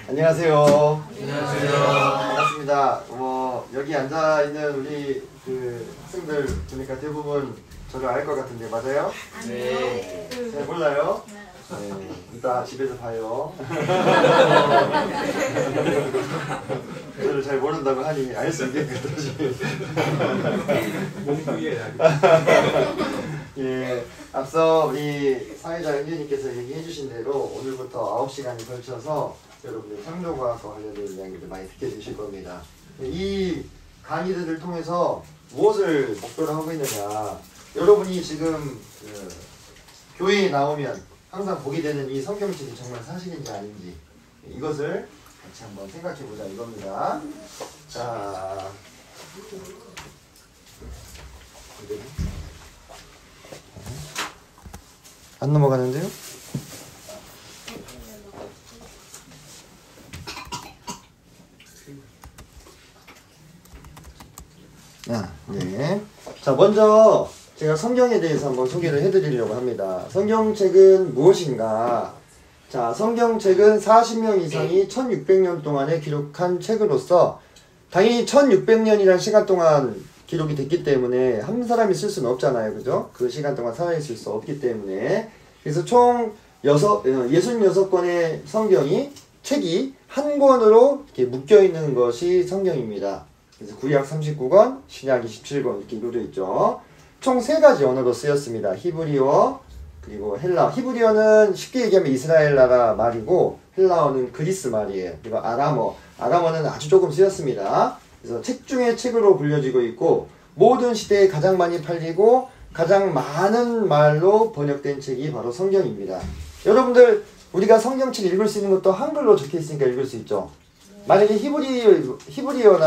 안녕하세요. 안녕하세요. 반갑습니다. 여기 앉아 있는 우리 학생들 보니까 대부분 저를 알 것 같은데 맞아요? 네. 잘 몰라요? 네. 이따 집에서 봐요. 저를 잘 모른다고 하니 알 수 있겠거든요. 몸무게 예, 앞서 우리 사회자 은유님께서 얘기해 주신 대로 오늘부터 9시간에 걸쳐서 여러분들 창조과학과 관련된 이야기를 많이 듣게 되실 겁니다. 이 강의들을 통해서 무엇을 목표로 하고 있느냐, 여러분이 지금 교회에 나오면 항상 보게 되는 이 성경책이 정말 사실인지 아닌지 이것을 같이 한번 생각해 보자 이겁니다. 자, 안 넘어가는데요? 네. 자, 먼저 제가 성경에 대해서 한번 소개를 해드리려고 합니다. 성경책은 무엇인가? 자, 성경책은 40명 이상이 1600년 동안에 기록한 책으로서 당연히 1600년이라는 시간 동안 기록이 됐기 때문에 한 사람이 쓸 수는 없잖아요. 그죠? 그 시간 동안 살아있을 수 없기 때문에. 그래서 총 66권의 성경이 책이 한 권으로 이렇게 묶여있는 것이 성경입니다. 그래서 구약 39권, 신약 27권 이렇게 이루어져 있죠. 총 3가지 언어로 쓰였습니다. 히브리어, 그리고 헬라어. 히브리어는 쉽게 얘기하면 이스라엘 나라 말이고 헬라어는 그리스 말이에요. 그리고 아람어. 아람어는 아주 조금 쓰였습니다. 그래서 책 중에 책으로 불려지고 있고 모든 시대에 가장 많이 팔리고 가장 많은 말로 번역된 책이 바로 성경입니다. 여러분들 우리가 성경책 읽을 수 있는 것도 한글로 적혀 있으니까 읽을 수 있죠. 만약에 히브리어나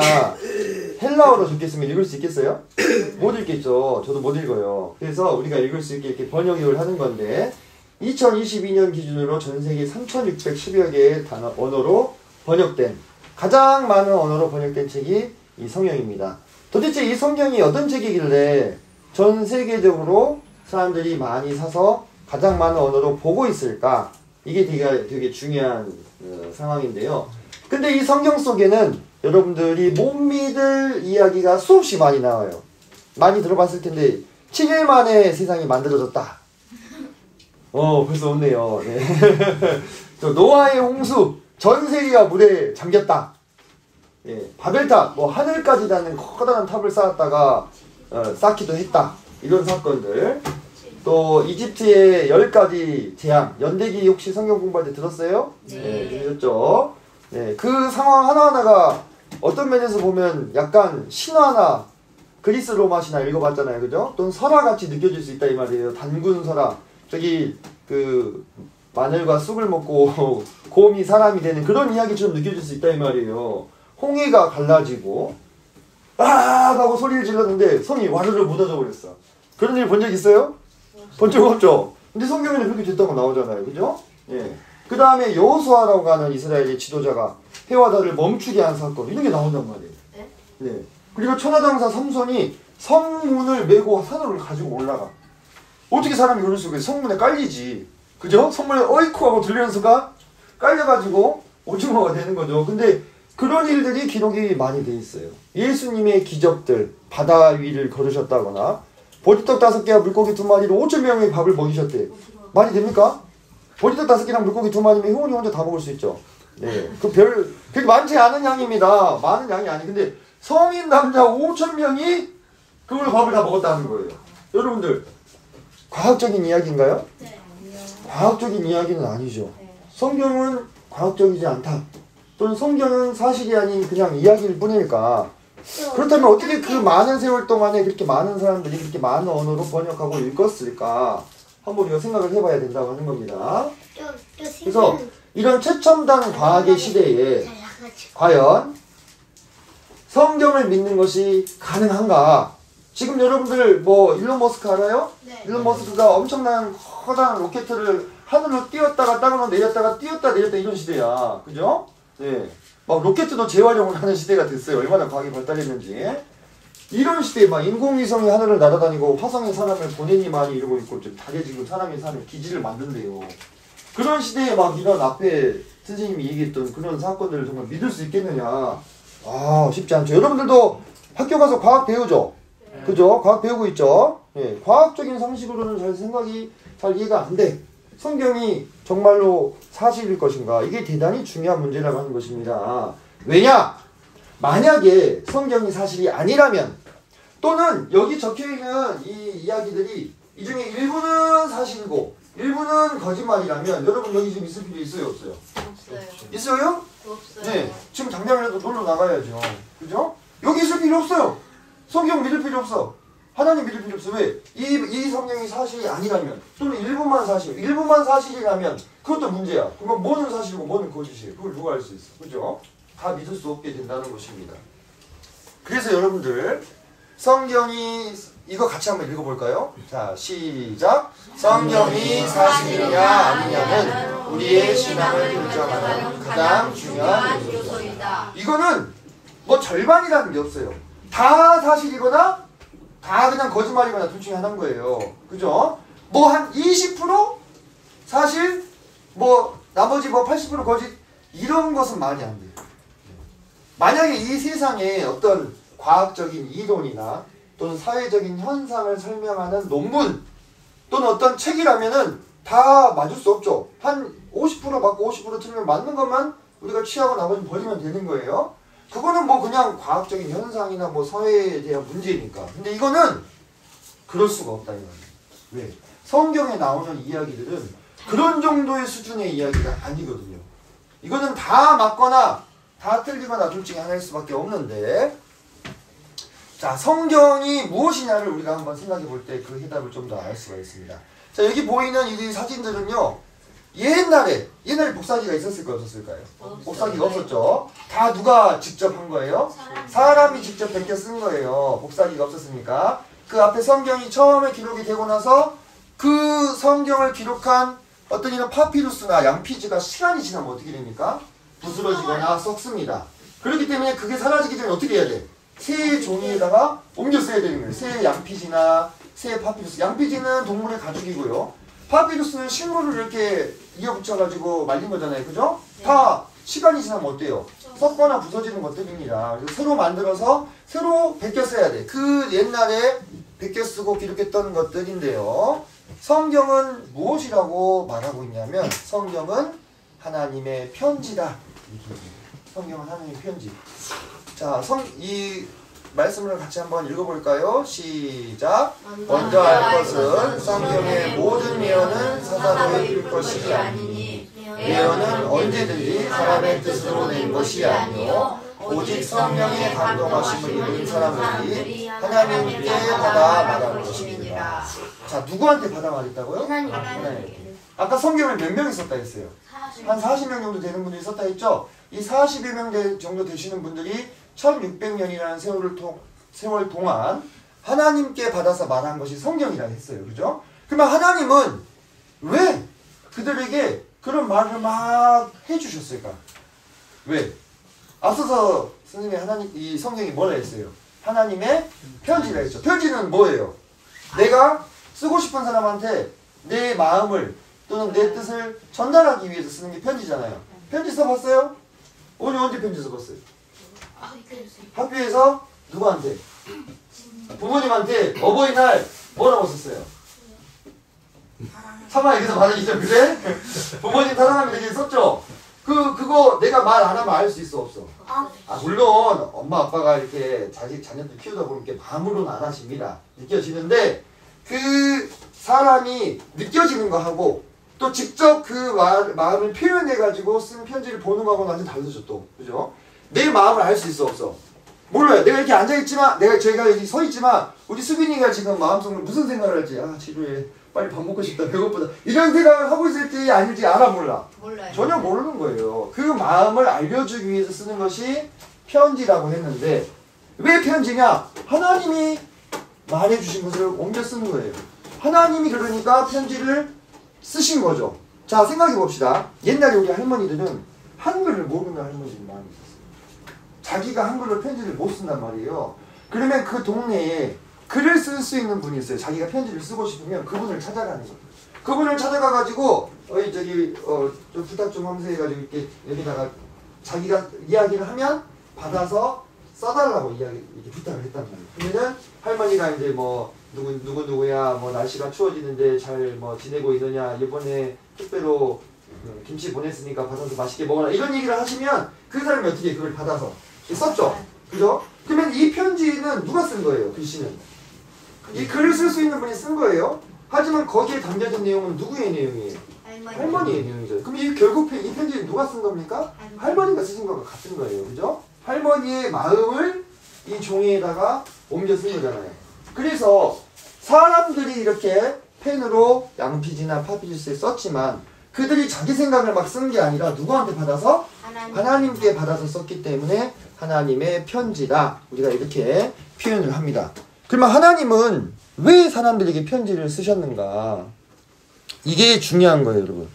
헬라어로 적혀 있으면 읽을 수 있겠어요? 못 읽겠죠. 저도 못 읽어요. 그래서 우리가 읽을 수 있게 이렇게 번역을 하는 건데 2022년 기준으로 전 세계 3610여 개의 언어로 번역된, 가장 많은 언어로 번역된 책이 이 성경입니다. 도대체 이 성경이 어떤 책이길래 전 세계적으로 사람들이 많이 사서 가장 많은 언어로 보고 있을까? 이게 되게 중요한 상황인데요. 근데 이 성경 속에는 여러분들이 못 믿을 이야기가 수없이 많이 나와요. 많이 들어봤을 텐데 7일 만에 세상이 만들어졌다. 벌써 없네요. 네. 또 노아의 홍수, 전 세계가 물에 잠겼다. 예, 바벨탑, 하늘까지 닿는 커다란 탑을 쌓았다가 쌓기도 했다. 이런 사건들. 또 이집트의 10가지 재앙, 연대기 혹시 성경 공부할 때 들었어요? 네, 들으셨죠? 네, 그 상황 하나하나가 어떤 면에서 보면 약간 신화나 그리스 로마 신화 읽어봤잖아요. 그죠? 또는 설화같이 느껴질 수 있다 이 말이에요. 단군 설화. 저기 마늘과 쑥을 먹고 곰이 사람이 되는 그런 이야기처럼 느껴질 수 있다 이 말이에요. 홍해가 갈라지고 아 하고 소리를 질렀는데 성이 와르르 묻어져 버렸어. 그런 일 본 적 있어요? 본 적 없죠? 근데 성경에는 그렇게 됐다고 나오잖아요. 그죠? 예. 그 다음에 여호수아라고 하는 이스라엘의 지도자가 해와 달을 멈추게 한 사건, 이런 게 나온단 말이에요. 네. 그리고 천하장사 삼손이 성문을 메고 산으로 가지고 올라가. 어떻게 사람이 그럴 수가 있어? 성문에 깔리지. 그죠? 성문에 어이쿠 하고 들리는 수가 깔려가지고 오징어가 되는 거죠. 근데 그런 일들이 기록이 많이 돼 있어요. 예수님의 기적들, 바다 위를 걸으셨다거나 보리떡 5개와 물고기 2마리로 5,000명의 밥을 먹이셨대요. 말이 됩니까? 보리떡 5개랑 물고기 2마리면 효원이 혼자 다 먹을 수 있죠. 네. 그렇게 많지 않은 양입니다. 많은 양이 아니. 근데 성인 남자 5,000명이 그걸 밥을 다 먹었다는 거예요. 여러분들, 과학적인 이야기인가요? 네. 과학적인 이야기는 아니죠. 성경은 과학적이지 않다. 또는 성경은 사실이 아닌 그냥 이야기일 뿐일까? 그렇다면 어떻게 그 많은 세월 동안에 그렇게 많은 사람들이 그렇게 많은 언어로 번역하고 읽었을까? 한번 우리가 생각을 해봐야 된다고 하는 겁니다. 그래서 이런 최첨단 과학의 시대에 과연 성경을 믿는 것이 가능한가? 지금 여러분들 일론 머스크 알아요? 네. 일론 머스크가 엄청난 커다란 로켓을 하늘로 띄웠다가 땅으로 내렸다가 띄웠다 내렸다 이런 시대야. 그죠? 네. 막 로켓도 재활용을 하는 시대가 됐어요. 얼마나 과학이 발달했는지. 이런 시대에 막 인공위성이 하늘을 날아다니고 화성에 사람을 보내니만이 이러고 있고 좀 달에 지금 사람이 사는 기지를 만든대요. 그런 시대에 막 이런 앞에 선생님이 얘기했던 그런 사건들을 정말 믿을 수 있겠느냐. 아, 쉽지 않죠. 여러분들도 학교 가서 과학 배우죠? 그죠? 과학 배우고 있죠? 예, 과학적인 상식으로는 잘 이해가 안 돼. 성경이 정말로 사실일 것인가? 이게 대단히 중요한 문제라고 하는 것입니다. 왜냐? 만약에 성경이 사실이 아니라면, 또는 여기 적혀있는 이 이야기들이 이 중에 일부는 사실이고 일부는 거짓말이라면 여러분 여기 지금 있을 필요 있어요, 없어요? 없어요. 있어요? 없어요. 네. 지금 당장이라도 놀러 나가야죠. 그죠? 여기 있을 필요 없어요. 성경 믿을 필요 없어. 하나님 믿을 필요 없어. 왜? 이 성경이 사실이 아니라면, 또는 일부만 사실이라면 그것도 문제야. 그럼 뭐는 사실이고 뭐는 거짓이에요. 그걸 누가 알 수 있어? 그죠? 다 믿을 수 없게 된다는 것입니다. 그래서 여러분들 성경이 이거 같이 한번 읽어볼까요? 자, 시작. 성경이 사실이냐 아니냐는 우리의 신앙을 결정하는 가장 중요한 요소이다. 이거는 뭐 절반이라는 게 없어요. 다 사실이거나 다 그냥 거짓말이거나 둘 중에 하나인 거예요. 그죠? 뭐 한 20% 사실, 뭐 나머지 뭐 80% 거짓, 이런 것은 말이 안 돼요. 만약에 이 세상에 어떤 과학적인 이론이나 또는 사회적인 현상을 설명하는 논문 또는 어떤 책이라면은 다 맞을 수 없죠. 한 50% 맞고 50% 틀리면 맞는 것만 우리가 취하고 나머지는 버리면 되는 거예요. 그거는 뭐 그냥 과학적인 현상이나 뭐 사회에 대한 문제니까. 근데 이거는 그럴 수가 없다 이거는. 왜? 성경에 나오는 이야기들은 그런 정도의 수준의 이야기가 아니거든요. 이거는 다 맞거나 다 틀리거나 둘 중에 하나일 수밖에 없는데, 자, 성경이 무엇이냐를 우리가 한번 생각해 볼 때 그 해답을 좀 더 알 수가 있습니다. 자, 여기 보이는 이 사진들은요, 옛날에 복사기가 있었을까요, 없었을까요? 복사기가 없었죠. 다 누가 직접 한 거예요? 사람이 직접 베껴 쓴 거예요. 복사기가 없었으니까. 그 앞에 성경이 처음에 기록이 되고 나서 그 성경을 기록한 어떤 이런 파피루스나 양피지가 시간이 지나면 어떻게 됩니까? 부스러지거나 썩습니다. 그렇기 때문에 그게 사라지기 전에 어떻게 해야 돼? 새 종이에다가 옮겨 써야 되는 거예요. 새 양피지나 새 파피루스. 양피지는 동물의 가죽이고요. 파피루스는 식물을 이렇게 이어붙여가지고 말린 거잖아요. 그죠? 다 시간이 지나면 어때요? 썩거나 부서지는 것들입니다. 그래서 새로 만들어서 새로 베껴 써야 돼. 그 옛날에 베껴 쓰고 기록했던 것들인데요. 성경은 무엇이라고 말하고 있냐면 성경은 하나님의 편지다. 성경은 하나님의 편지. 자, 이 말씀을 같이 한번 읽어볼까요? 시작. 먼저 알 것은 성경의 모든 예언은 사사로이 줄 것이 아니니 예언은 언제든지 사람의 뜻으로 낸 것이 아니요 오직 성령의 감동하심을 입은 사람들이 하나님께 받아 말하는 것입니다. 자, 누구한테 받아 말했다고요? 하나님께. 아까 성경을 몇 명이 썼다 했어요? 한 40명 정도 되는 분들이 썼다 했죠? 이 40여 명 정도 되시는 분들이 1600년이라는 세월 동안 하나님께 받아서 말한 것이 성경이라 했어요. 그죠? 그러면 하나님은 왜 그들에게 그런 말을 막 해주셨을까? 왜? 앞서서 선생님이 이 성경이 뭐라 했어요? 하나님의 편지라 했죠. 편지는 뭐예요? 내가 쓰고 싶은 사람한테 내 마음을 또는 내 뜻을 전달하기 위해서 쓰는 게 편지잖아요. 편지 써봤어요? 언제 편지 써봤어요? 학교에서 누구한테? 부모님한테 어버이날 뭐라고 썼어요? 차마 여기서 받으시죠, 그래? 부모님 사랑하면 되게 썼죠? 그거 내가 말 안 하면 알 수 있어, 없어? 물론 엄마 아빠가 이렇게 자녀들 키우다 보면 이렇게 마음으로는 안 하십니다. 느껴지는데 그 사람이 느껴지는 거 하고 또 직접 그 마음을 표현해가지고 쓴 편지를 보는 거하고는 완전 다르죠, 또. 그죠? 내 마음을 알 수 있어, 없어? 몰라요. 내가 이렇게 앉아있지만, 저희가 여기 서있지만, 우리 수빈이가 지금 마음속으로 무슨 생각을 할지, 지루해. 빨리 밥 먹고 싶다. 배고프다. 이런 생각을 하고 있을지 아닐지 알아, 몰라? 몰라요. 전혀 모르는 거예요. 그 마음을 알려주기 위해서 쓰는 것이 편지라고 했는데, 왜 편지냐? 하나님이 말해주신 것을 옮겨 쓰는 거예요. 하나님이 그러니까 편지를 쓰신 거죠. 자, 생각해 봅시다. 옛날에 우리 할머니들은 한글을 모르는 할머니들이 많이 있었어요. 자기가 한글로 편지를 못 쓴단 말이에요. 그러면 그 동네에 글을 쓸 수 있는 분이 있어요. 자기가 편지를 쓰고 싶으면 그분을 찾아가는 거예요. 그분을 찾아가가지고 어이 저기 좀 부탁 좀 하면서 해가지고 이렇게 여기다가 자기가 이야기를 하면 받아서 써달라고 이렇게 부탁을 했단 말이에요. 그러면은 할머니가 이제 뭐 누구야 뭐 날씨가 추워지는데 잘 뭐 지내고 있느냐 이번에 택배로 김치 보냈으니까 받아서 맛있게 먹어라 이런 얘기를 하시면 그 사람이 어떻게 그걸 받아서 썼죠. 그죠? 그러면 이 편지는 누가 쓴 거예요? 글씨는 이 글을 쓸 수 있는 분이 쓴 거예요. 하지만 거기에 담겨진 내용은 누구의 내용이에요? 할머니의 내용이죠. 그럼 이 결국 이 편지는 누가 쓴 겁니까? 할머니가 쓰신 것과 같은 거예요. 그죠? 할머니의 마음을 이 종이에다가 옮겨 쓴 거잖아요. 그래서 사람들이 이렇게 펜으로 양피지나 파피루스에 썼지만 그들이 자기 생각을 막 쓴 게 아니라 누구한테 받아서? 하나님께 받아서 썼기 때문에 하나님의 편지다. 우리가 이렇게 표현을 합니다. 그러면 하나님은 왜 사람들에게 편지를 쓰셨는가? 이게 중요한 거예요, 여러분.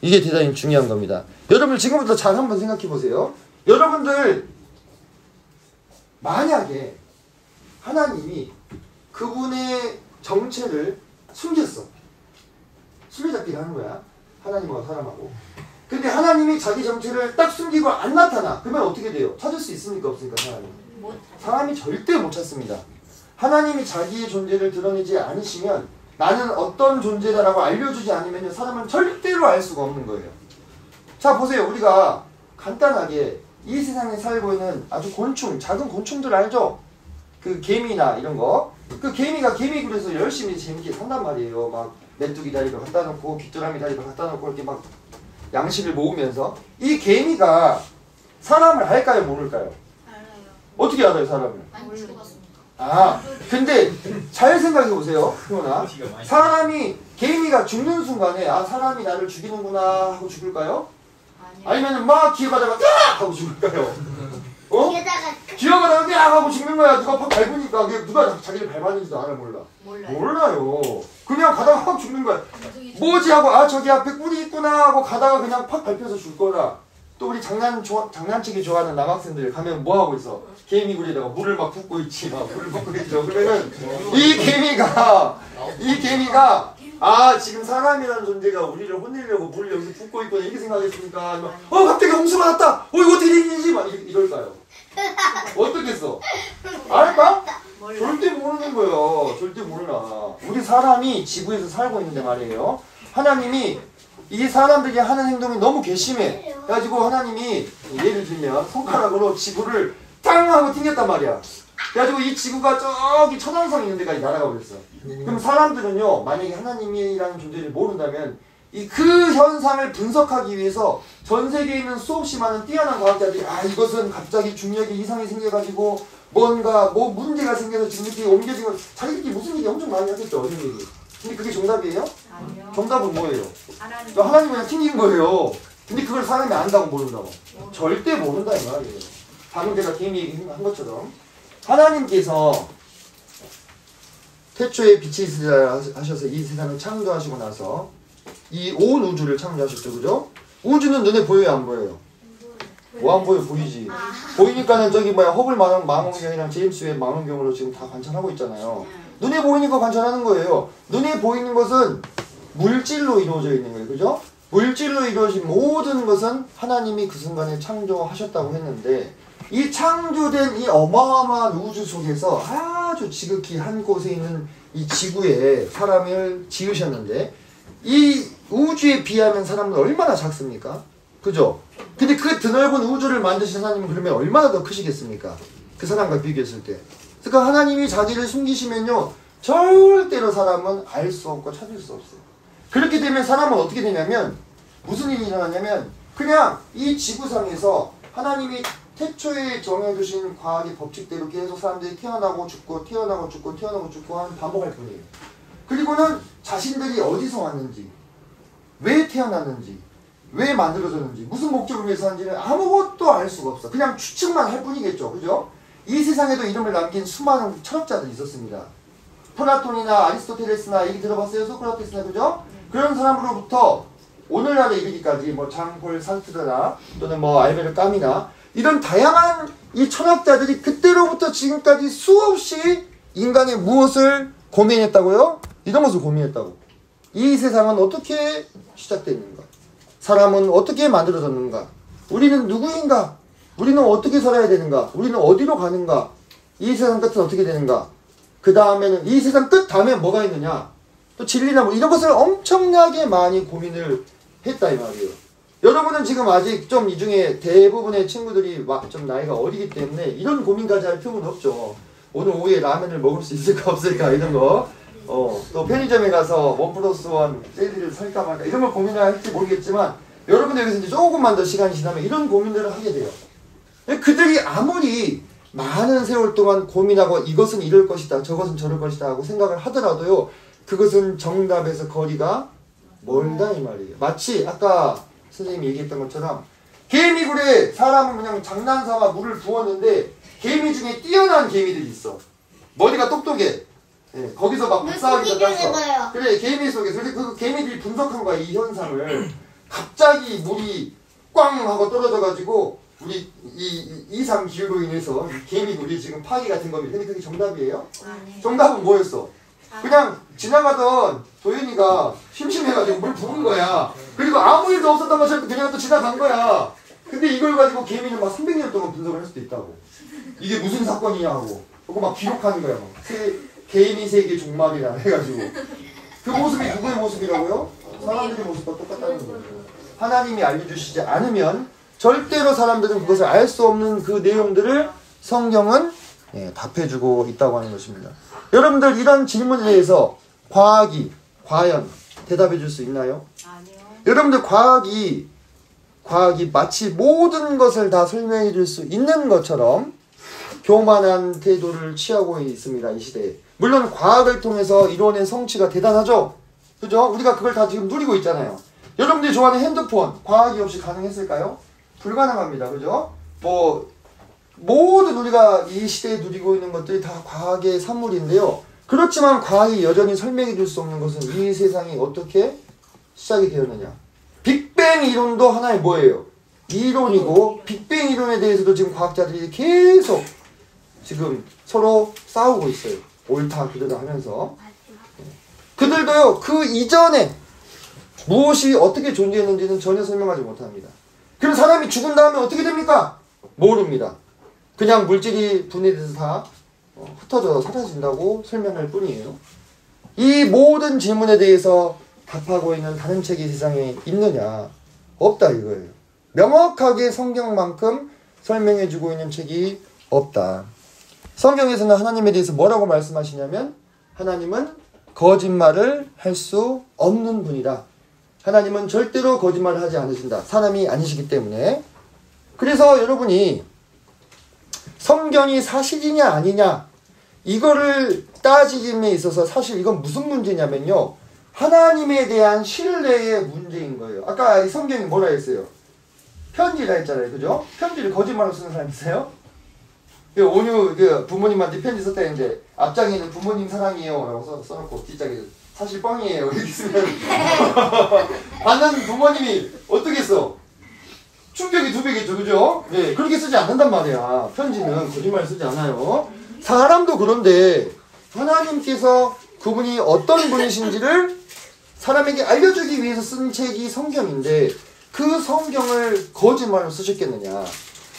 이게 대단히 중요한 겁니다. 여러분 지금부터 잘 한번 생각해 보세요. 여러분들 만약에 하나님이 그분의 정체를 숨겼어. 술래잡기를 하는 거야. 하나님과 사람하고. 근데 하나님이 자기 정체를 딱 숨기고 안 나타나. 그러면 어떻게 돼요? 찾을 수 있습니까? 없습니까? 사람이 절대 못 찾습니다. 하나님이 자기의 존재를 드러내지 않으시면 나는 어떤 존재다라고 알려주지 않으면 사람은 절대로 알 수가 없는 거예요. 자 보세요. 우리가 간단하게 이 세상에 살고 있는 아주 곤충, 작은 곤충들 알죠? 그 개미나 이런 거. 그 개미가 개미굴에서 열심히 재밌게 산단 말이에요. 막 메뚜기 다리를 갖다 놓고 귀뚜라미 다리를 갖다 놓고 이렇게 막 양식을 모으면서. 이 개미가 사람을 알까요? 모를까요? 알아요. 어떻게 알아요? 사람을? 안 죽었습니다. 아 근데 잘 생각해 보세요. 효나 사람이 개미가 죽는 순간에 아 사람이 나를 죽이는구나 하고 죽을까요? 아니면 막 기어가다가 야 하고 죽을까요? 어? 기어가다가 야 하고 죽는 거야. 누가 팍 밟으니까 누가 자기를 밟았는지도 알아 몰라? 몰라요. 그냥 가다가 확 죽는 거야. 뭐지 하고 아 저기 앞에 꿀이 있구나 하고 가다가 그냥 팍 밟혀서 죽거나. 또 우리 장난치기 좋아하는 남학생들 가면 뭐 하고 있어? 개미굴에다가 물을 막 붓고 있지. 막 물을 붓고 있죠. 그러면은 이 개미가 아 지금 사람이라는 존재가 우리를 혼내려고 물을 여기서 붓고 있구나 이렇게 생각했으니까 갑자기 홍수가 났다. 이거 어떻게 된 일이지? 막 이럴까요? 어떻겠어? 알까? 절대 모르는 거예요. 절대 몰라. 우리 사람이 지구에서 살고 있는데 말이에요. 하나님이 이 사람들이 하는 행동이 너무 괘씸해. 그래가지고 하나님이 예를 들면 손가락으로 지구를 땅 하고 튕겼단 말이야. 그래가지고 이 지구가 저기 천왕성 있는 데까지 날아가 버렸어. 그럼 사람들은요, 만약에 하나님이라는 존재를 모른다면 그 현상을 분석하기 위해서 전 세계에 있는 수없이 많은 뛰어난 과학자들이 이것은 갑자기 중력이 이상이 생겨가지고 뭔가 뭐 문제가 생겨서 지금 이렇게 옮겨진 거 자기들끼리 무슨 얘기 엄청 많이 하겠죠. 어떤 얘기. 근데 그게 정답이에요? 아니요. 정답은 뭐예요? 하나님 그냥 튕긴 거예요. 근데 그걸 사람이 안다고 모른다고? 절대 모른다 이 말이에요. 방금 제가 개미 얘기한 것처럼 하나님께서 태초에 빛이 있으리라 하셔서 이 세상을 창조하시고 나서 이 온 우주를 창조하셨죠. 그죠? 우주는 눈에 보여요? 안 보여요? 뭐 안 보여? 보이지. 보이니까는 저기 허블 망원경이랑 제임스 웹 망원경으로 지금 다 관찰하고 있잖아요. 눈에 보이니까 관찰하는 거예요. 눈에 보이는 것은 물질로 이루어져 있는 거예요. 그죠? 물질로 이루어진 모든 것은 하나님이 그 순간에 창조하셨다고 했는데 이 창조된 이 어마어마한 우주 속에서 아주 지극히 한 곳에 있는 이 지구에 사람을 지으셨는데 이 우주에 비하면 사람은 얼마나 작습니까? 그죠? 근데 그 드넓은 우주를 만드신 하나님은 그러면 얼마나 더 크시겠습니까? 그 사람과 비교했을 때. 그러니까 하나님이 자기를 숨기시면요 절대로 사람은 알 수 없고 찾을 수 없어요. 그렇게 되면 사람은 어떻게 되냐면 무슨 일이 일어나냐면 그냥 이 지구상에서 하나님이 태초에 정해두신 과학의 법칙대로 계속 사람들이 태어나고 죽고 태어나고 죽고 태어나고 죽고 하는 반복할 뿐이에요. 그리고는 자신들이 어디서 왔는지 왜 태어났는지 왜 만들어졌는지 무슨 목적을 위해서 하는지는 아무것도 알 수가 없어. 그냥 추측만 할 뿐이겠죠. 그죠? 이 세상에도 이름을 남긴 수많은 철학자들이 있었습니다. 플라톤이나 아리스토텔레스나 얘기 들어봤어요? 소크라테스나 그죠? 그런 사람으로부터 오늘날에 이르기까지 장폴 사르트르나 또는 알베르 까미나 이런 다양한 이 철학자들이 그때로부터 지금까지 수없이 인간의 무엇을 고민했다고요? 이런 것을 고민했다고. 이 세상은 어떻게 시작됐는가? 사람은 어떻게 만들어졌는가? 우리는 누구인가? 우리는 어떻게 살아야 되는가? 우리는 어디로 가는가? 이 세상 끝은 어떻게 되는가? 그 다음에는 이 세상 끝 다음에 뭐가 있느냐? 또 진리나 뭐 이런 것을 엄청나게 많이 고민을 했다 이 말이에요. 여러분은 지금 아직 좀 이 중에 대부분의 친구들이 좀 나이가 어리기 때문에 이런 고민까지 할 필요는 없죠. 오늘 오후에 라면을 먹을 수 있을까 없을까 이런 거. 또 편의점에 가서 1+1 샌드위치를 살까 말까 이런 걸 고민을 할지 모르겠지만 여러분들 여기서 이제 조금만 더 시간이 지나면 이런 고민들을 하게 돼요. 그들이 아무리 많은 세월 동안 고민하고 이것은 이럴 것이다 저것은 저럴 것이다 하고 생각을 하더라도요, 그것은 정답에서 거리가 멀다 이 말이에요. 마치 아까 선생님이 얘기했던 것처럼 개미굴에 사람은 그냥 장난삼아 물을 부었는데 개미 중에 뛰어난 개미들이 있어. 머리가 똑똑해. 예, 거기서 막 박사하기 전에 그래 개미 속에서 그 개미들이 분석한 거야 이 현상을. 갑자기 물이 꽝 하고 떨어져가지고 우리 이 이상 기후로 인해서 개미굴이 지금 파괴가 된 겁니다. 근데 그게 정답이에요? 네. 정답은 뭐였어? 그냥 지나가던 도현이가 심심해가지고 물 부은 거야. 그리고 아무 일도 없었던 것처럼 그냥 또 지나간 거야. 근데 이걸 가지고 개미는 막 300년 동안 분석을 할 수도 있다고. 이게 무슨 사건이냐고. 그거 막 기록하는 거야. 막. 개미 세계 종말이라 해가지고. 그 모습이 누구의 모습이라고요? 사람들의 모습과 똑같다는 거예요. 하나님이 알려주시지 않으면 절대로 사람들은 그것을 알 수 없는 그 내용들을 성경은 답해주고 있다고 하는 것입니다. 여러분들 이런 질문에 대해서 과학이 과연 대답해 줄 수 있나요? 아니요. 여러분들 과학이 마치 모든 것을 다 설명해 줄 수 있는 것처럼 교만한 태도를 취하고 있습니다. 이 시대에. 물론 과학을 통해서 이뤄낸 성취가 대단하죠. 그죠? 우리가 그걸 다 지금 누리고 있잖아요. 여러분들이 좋아하는 핸드폰 과학이 없이 가능했을까요? 불가능합니다. 그죠? 모든 우리가 이 시대에 누리고 있는 것들이 다 과학의 산물인데요. 그렇지만 과학이 여전히 설명해 줄 수 없는 것은 이 세상이 어떻게 시작이 되었느냐. 빅뱅 이론도 하나의 뭐예요? 이론이고 빅뱅 이론에 대해서도 지금 과학자들이 계속 지금 서로 싸우고 있어요. 옳다 그르다 하면서. 그들도요 그 이전에 무엇이 어떻게 존재했는지는 전혀 설명하지 못합니다. 그럼 사람이 죽은 다음에 어떻게 됩니까? 모릅니다. 그냥 물질이 분해돼서 다 흩어져 사라진다고 설명할 뿐이에요. 이 모든 질문에 대해서 답하고 있는 다른 책이 세상에 있느냐? 없다 이거예요. 명확하게 성경만큼 설명해주고 있는 책이 없다. 성경에서는 하나님에 대해서 뭐라고 말씀하시냐면 하나님은 거짓말을 할 수 없는 분이다. 하나님은 절대로 거짓말을 하지 않으신다. 사람이 아니시기 때문에. 그래서 여러분이 성경이 사실이냐 아니냐 이거를 따지기에 있어서 사실 이건 무슨 문제냐면요. 하나님에 대한 신뢰의 문제인 거예요. 아까 이 성경이 뭐라 했어요? 편지라 했잖아요. 그죠? 편지를 거짓말로 쓰는 사람 있어요? 온유 부모님한테 편지 썼다 했는데 앞장에는 부모님 사랑해요 라고 써놓고 뒷장에 사실 뻥이에요 이렇게 쓰면 받는 부모님이 어떻게 써? 충격이 2배겠죠. 그죠? 네, 그렇게 쓰지 않는단 말이야. 편지는 거짓말 쓰지 않아요. 사람도 그런데 하나님께서 그분이 어떤 분이신지를 사람에게 알려주기 위해서 쓴 책이 성경인데 그 성경을 거짓말로 쓰셨겠느냐.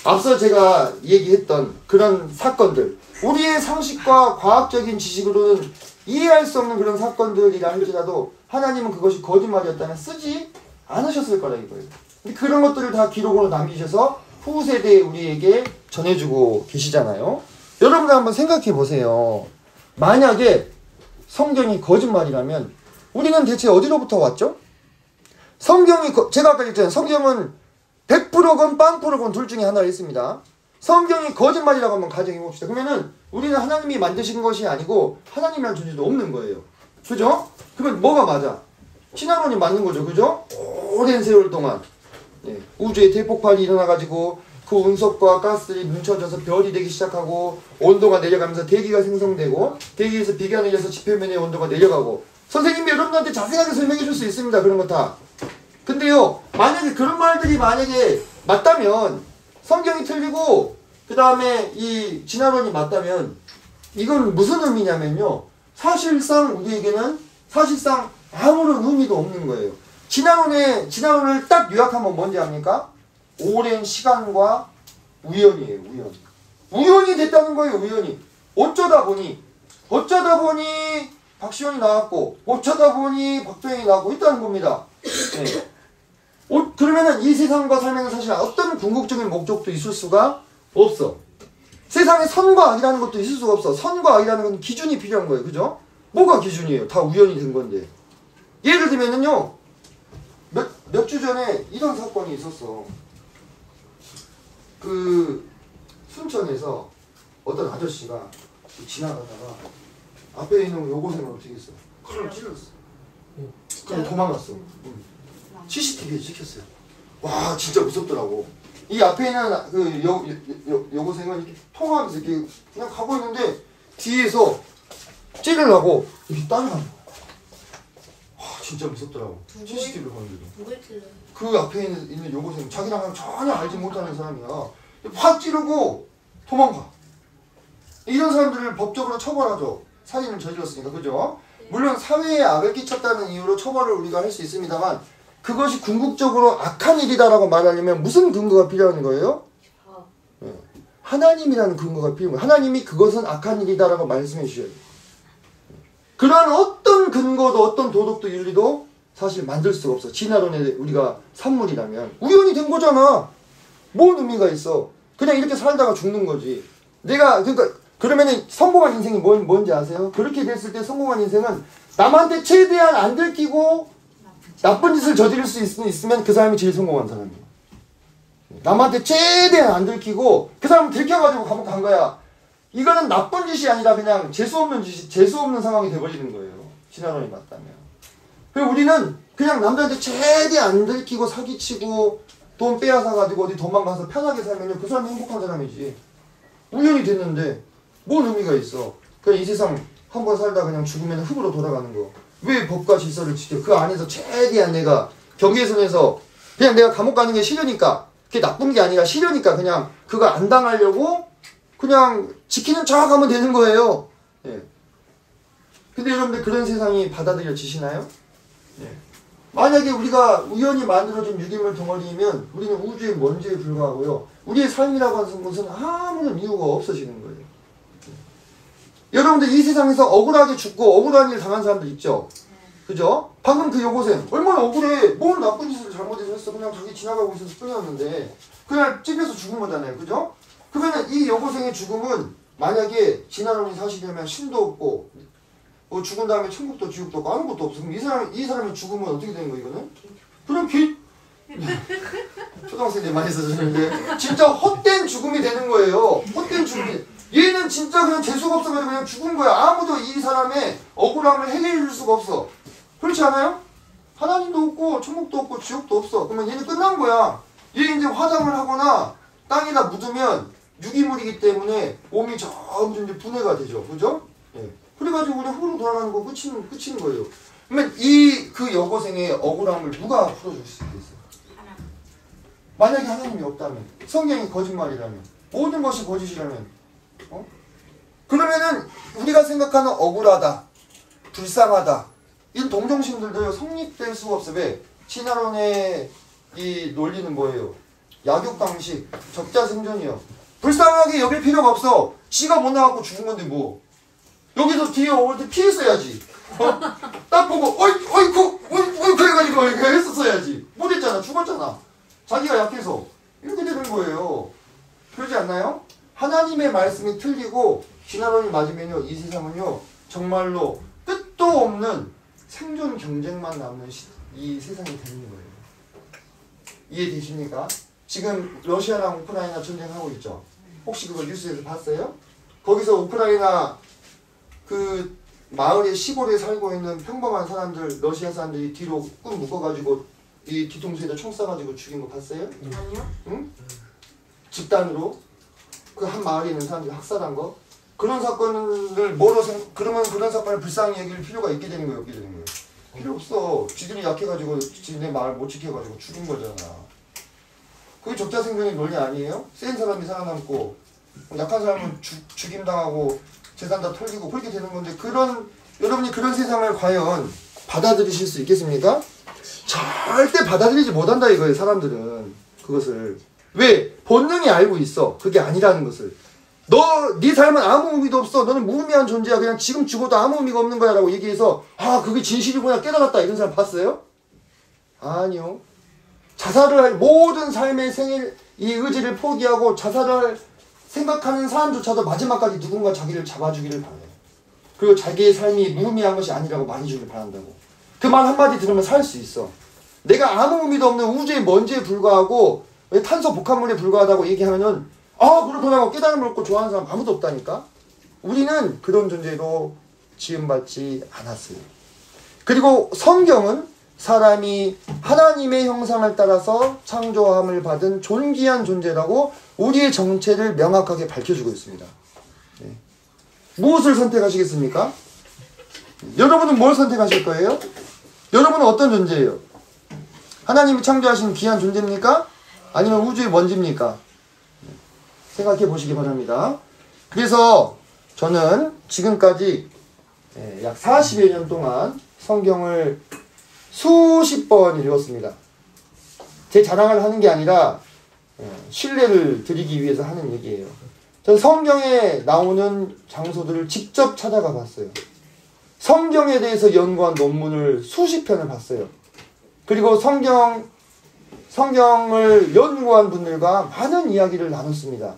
앞서 제가 얘기했던 그런 사건들, 우리의 상식과 과학적인 지식으로는 이해할 수 없는 그런 사건들이라 할지라도 하나님은 그것이 거짓말이었다면 쓰지 않으셨을 거라 이거예요. 근데 그런 것들을 다 기록으로 남기셔서 후세대에 우리에게 전해주고 계시잖아요. 여러분들 한번 생각해 보세요. 만약에 성경이 거짓말이라면 우리는 대체 어디로부터 왔죠? 성경이 제가 아까 얘기했잖아요. 성경은 100%건 빵프로건 둘 중에 하나를 했습니다. 성경이 거짓말이라고 한번 가정해 봅시다. 그러면은 우리는 하나님이 만드신 것이 아니고 하나님이라는 존재도 없는 거예요. 그죠? 그러면 뭐가 맞아? 신화론이 맞는 거죠. 그죠? 오랜 세월 동안 우주에 대폭발이 일어나가지고 그 운석과 가스들이 뭉쳐져서 별이 되기 시작하고 온도가 내려가면서 대기가 생성되고 대기에서 비가 내려서 지표면의 온도가 내려가고 선생님이 여러분한테 자세하게 설명해 줄 수 있습니다. 그런 거 다. 근데요, 만약에 그런 말들이 만약에 맞다면 성경이 틀리고 그 다음에 이 진화론이 맞다면 이건 무슨 의미냐면요. 사실상 우리에게는 사실상 아무런 의미도 없는 거예요. 진화론을 딱 요약하면 뭔지 압니까? 오랜 시간과 우연이에요. 우연이 됐다는 거예요. 우연이. 어쩌다 보니 박시원이 나왔고 어쩌다 보니 박정현이 나왔고 있다는 겁니다. 네. 그러면은 이 세상과 살면서 사실 어떤 궁극적인 목적도 있을 수가 없어. 세상에 선과 악이라는 것도 있을 수가 없어. 선과 악이라는 건 기준이 필요한 거예요. 그죠? 뭐가 기준이에요? 다 우연이 된 건데. 예를 들면은요. 몇 주 전에 이런 사건이 있었어. 그 순천에서 어떤 아저씨가 지나가다가 앞에 있는 여고생을 어떻게 했어? 칼로 찔렀어. 그냥 도망갔어. CCTV에 찍혔어요. 와 진짜 무섭더라고. 이 앞에 있는 그 여고생은 이렇게 통화하면서 이렇게 그냥 가고 있는데 뒤에서 찌르려고 이렇게 따라가는 거야. 와 진짜 무섭더라고. CCTV를 보는데도. 그 앞에 있는 여고생 자기랑 전혀 알지 못하는 사람이야. 확 찌르고 도망가. 이런 사람들을 법적으로 처벌하죠. 살인을 저질렀으니까. 그죠? 물론 사회에 악을 끼쳤다는 이유로 처벌을 우리가 할 수 있습니다만 그것이 궁극적으로 악한 일이다라고 말하려면 무슨 근거가 필요한 거예요? 네. 하나님이라는 근거가 필요한 거예요. 하나님이 그것은 악한 일이다라고 말씀해 주셔야 돼요. 그러한 어떤 근거도 어떤 도덕도 윤리도 사실 만들 수가 없어. 진화론의 우리가 산물이라면 우연히 된 거잖아. 뭔 의미가 있어? 그냥 이렇게 살다가 죽는 거지. 그러면은 성공한 인생이 뭔지 아세요? 그렇게 됐을 때 성공한 인생은 남한테 최대한 안 들키고 나쁜 짓을 저지를 수 있으면 그 사람이 제일 성공한 사람이에요. 남한테 최대한 안 들키고 그 사람 들켜가지고 감옥 간 거야. 이거는 나쁜 짓이 아니라 그냥 재수없는 상황이 돼버리는 거예요. 진화론이 맞다면. 그리고 우리는 그냥 남자한테 최대한 안 들키고 사기치고 돈 빼앗아가지고 어디 도망가서 편하게 살면요. 그 사람이 행복한 사람이지. 우연이 됐는데 뭔 의미가 있어. 그냥 이 세상 한 번 살다 그냥 죽으면 흙으로 돌아가는 거. 왜 법과 질서를 지켜? 그 안에서 최대한 내가 경계선에서 그냥 내가 감옥 가는 게 싫으니까 그게 나쁜 게 아니라 싫으니까 그냥 그거 안 당하려고 그냥 지키는 척 하면 되는 거예요. 예. 근데 여러분들 그런 세상이 받아들여지시나요? 예. 만약에 우리가 우연히 만들어진 유기물 덩어리이면 우리는 우주의 먼지에 불과하고요. 우리의 삶이라고 하는 것은 아무런 이유가 없어지는 거예요. 여러분들 이 세상에서 억울하게 죽고 억울한 일 당한 사람들 있죠? 그죠? 방금 그 여고생 얼마나 억울해. 뭔 나쁜 짓을 잘못해서 했어. 그냥 자기 지나가고 있어서 뿐이었는데 그냥 찝혀서 죽은 거잖아요. 그죠? 그러면 이 여고생의 죽음은 만약에 진화론이 사실이면 신도 없고 죽은 다음에 천국도 지옥도 없고 아무것도 없어. 그럼 이 사람의 죽음은 어떻게 되는 거야 이거는? 그럼 초등학생들이 많이 써주는데 진짜 헛된 죽음이 되는 거예요. 헛된 죽음이. 얘는 진짜 그냥 재수가 없어가지고 그냥 죽은 거야. 아무도 이 사람의 억울함을 해결해 줄 수가 없어. 그렇지 않아요? 하나님도 없고 천국도 없고 지옥도 없어. 그러면 얘는 끝난 거야. 얘 이제 화장을 하거나 땅에다 묻으면 유기물이기 때문에 몸이 점점 이제 분해가 되죠. 그죠? 예. 그래가지고 그냥 흙으로 돌아가는 거 끝인 거예요. 그러면 그 여고생의 억울함을 누가 풀어줄 수 있겠어요? 만약에 하나님이 없다면, 성경이 거짓말이라면, 모든 것이 거짓이라면, 그러면은 우리가 생각하는 억울하다, 불쌍하다, 이 동정심들도 성립될 수가 없어. 왜? 진화론의 이 논리는 뭐예요? 약육강식, 적자생존이요. 불쌍하게 여길 필요가 없어. 지가 못 나갖고 죽은 건데 뭐. 여기서 뒤에 올 때 피했어야지. 딱 보고 어이쿠 해가지고 이렇게 했었어야지. 못했잖아. 죽었잖아. 자기가 약해서. 이렇게 되는 거예요. 그러지 않나요? 하나님의 말씀이 틀리고 진화론이 맞으면요, 이 세상은요 정말로 끝도 없는 생존 경쟁만 남는 이 세상이 되는 거예요. 이해되십니까? 지금 러시아랑 우크라이나 전쟁하고 있죠. 혹시 그거 뉴스에서 봤어요? 거기서 우크라이나 그 마을의 시골에 살고 있는 평범한 사람들, 러시아 사람들이 뒤로 꾹 묶어가지고 이 뒤통수에다 총 쏴가지고 죽인 거 봤어요? 아니요. 응? 집단으로 그 한 마을에 있는 사람들이 학살한 거. 그런 사건을 그러면 그런 사건을 불쌍히 여길 필요가 있게 되는 거예요, 없게 되는 거예요? 필요 없어. 지들이 약해가지고 지네 마을 못 지켜가지고 죽인 거잖아. 그게 적자생존의 논리 아니에요? 센 사람이 살아남고 약한 사람은 죽임당하고 재산 다 털리고 그렇게 되는 건데 여러분이 그런 세상을 과연 받아들이실 수 있겠습니까? 절대 받아들이지 못한다 이거예요, 사람들은. 그것을. 왜? 본능이 알고 있어. 그게 아니라는 것을. 네 삶은 아무 의미도 없어. 너는 무의미한 존재야. 그냥 지금 죽어도 아무 의미가 없는 거야. 라고 얘기해서, 그게 진실이구나. 깨달았다. 이런 사람 봤어요? 아니요. 자살을 할 모든 삶의 이 의지를 포기하고 자살을 할 생각하는 사람조차도 마지막까지 누군가 자기를 잡아주기를 바라요. 그리고 자기의 삶이 무의미한 것이 아니라고 말해주길 바란다고. 그 말 한마디 들으면 살 수 있어. 내가 아무 의미도 없는 우주의 먼지에 불과하고 탄소 복합물에 불과하다고 얘기하면은 그렇구나 깨달음을 얻고 좋아하는 사람 아무도 없다니까. 우리는 그런 존재로 지음받지 않았어요. 그리고 성경은 사람이 하나님의 형상을 따라서 창조함을 받은 존귀한 존재라고 우리의 정체를 명확하게 밝혀주고 있습니다. 네. 무엇을 선택하시겠습니까? 여러분은 뭘 선택하실 거예요? 여러분은 어떤 존재예요? 하나님이 창조하신 귀한 존재입니까? 아니면 우주의 먼지입니까? 생각해 보시기 바랍니다. 그래서 저는 지금까지 약 40여 년 동안 성경을 수십 번 읽었습니다. 제 자랑을 하는 게 아니라 신뢰를 드리기 위해서 하는 얘기예요. 저는 성경에 나오는 장소들을 직접 찾아가 봤어요. 성경에 대해서 연구한 논문을 수십 편을 봤어요. 그리고 성경을 연구한 분들과 많은 이야기를 나눴습니다.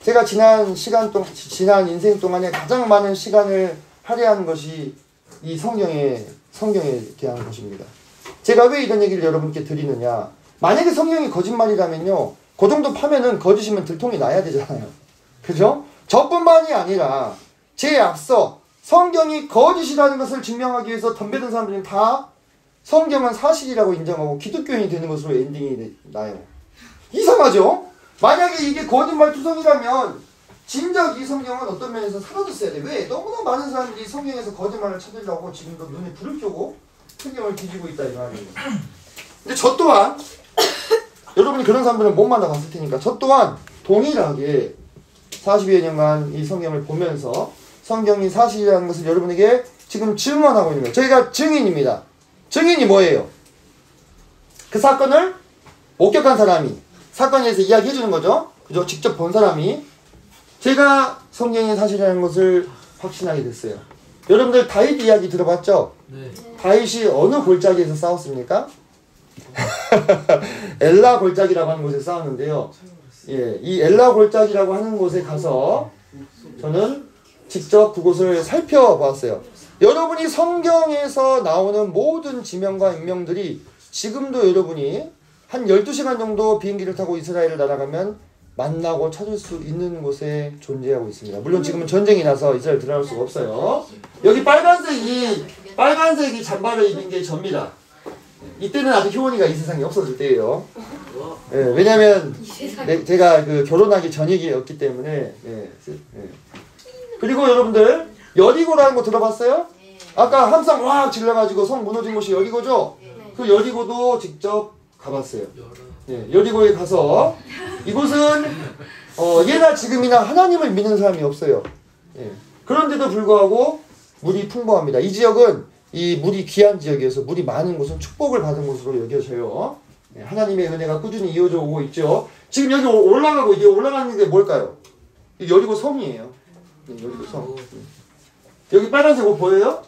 제가 지난 인생 동안에 가장 많은 시간을 할애한 것이 이 성경에 대한 것입니다. 제가 왜 이런 얘기를 여러분께 드리느냐. 만약에 성경이 거짓말이라면요. 그 정도 파면은 거짓이면 들통이 나야 되잖아요. 그죠? 저뿐만이 아니라 제 앞서 성경이 거짓이라는 것을 증명하기 위해서 덤벼든 사람들은 다 성경은 사실이라고 인정하고 기독교인이 되는 것으로 엔딩이 나요. 이상하죠? 만약에 이게 거짓말 투성이라면 진작 이 성경은 어떤 면에서 사라졌어야 돼. 왜? 너무나 많은 사람들이 성경에서 거짓말을 찾으려고 지금도 눈에 불을 켜고 성경을 뒤지고 있다 이 말이에요. 근데 저 또한 여러분이 그런 사람들은 못 만나봤을 테니까 저 또한 동일하게 40여 년간 이 성경을 보면서 성경이 사실이라는 것을 여러분에게 지금 증언하고 있는 거예요. 저희가 증인입니다. 증인이 뭐예요? 그 사건을 목격한 사람이 사건에 대해서 이야기해 주는 거죠. 그죠? 직접 본 사람이 제가 성경의 사실이라는 것을 확신하게 됐어요. 여러분들 다윗 이야기 들어봤죠? 네. 다윗이 어느 골짜기에서 싸웠습니까? 엘라 골짜기라고 하는 곳에 싸웠는데요. 예, 이 엘라 골짜기라고 하는 곳에 가서 저는 직접 그곳을 살펴보았어요. 여러분이 성경에서 나오는 모든 지명과 인명들이 지금도 여러분이 한 12시간 정도 비행기를 타고 이스라엘을 날아가면 만나고 찾을 수 있는 곳에 존재하고 있습니다. 물론 지금은 전쟁이 나서 이스라엘 들어갈 수가 없어요. 여기 빨간색이 잠바를 입은 게 접니다. 이때는 아직 효원이가 이 세상에 없어질 때예요. 예, 왜냐면 제가 결혼하기 전이었기 때문에. 그리고 여러분들 여리고라는 거 들어봤어요? 아까 함성 와 질러가지고 성 무너진 곳이 여리고죠? 그 여리고도 직접 가봤어요. 여리고에 가서 이곳은 예나 지금이나 하나님을 믿는 사람이 없어요. 그런데도 불구하고 물이 풍부합니다. 이 지역은 이 물이 귀한 지역이어서 물이 많은 곳은 축복을 받은 곳으로 여겨져요. 하나님의 은혜가 꾸준히 이어져 오고 있죠. 지금 여기 올라가고 이게 올라가는 게 뭘까요? 여리고 성이에요. 여리고 성. 여기 빨간색 옷 보여요?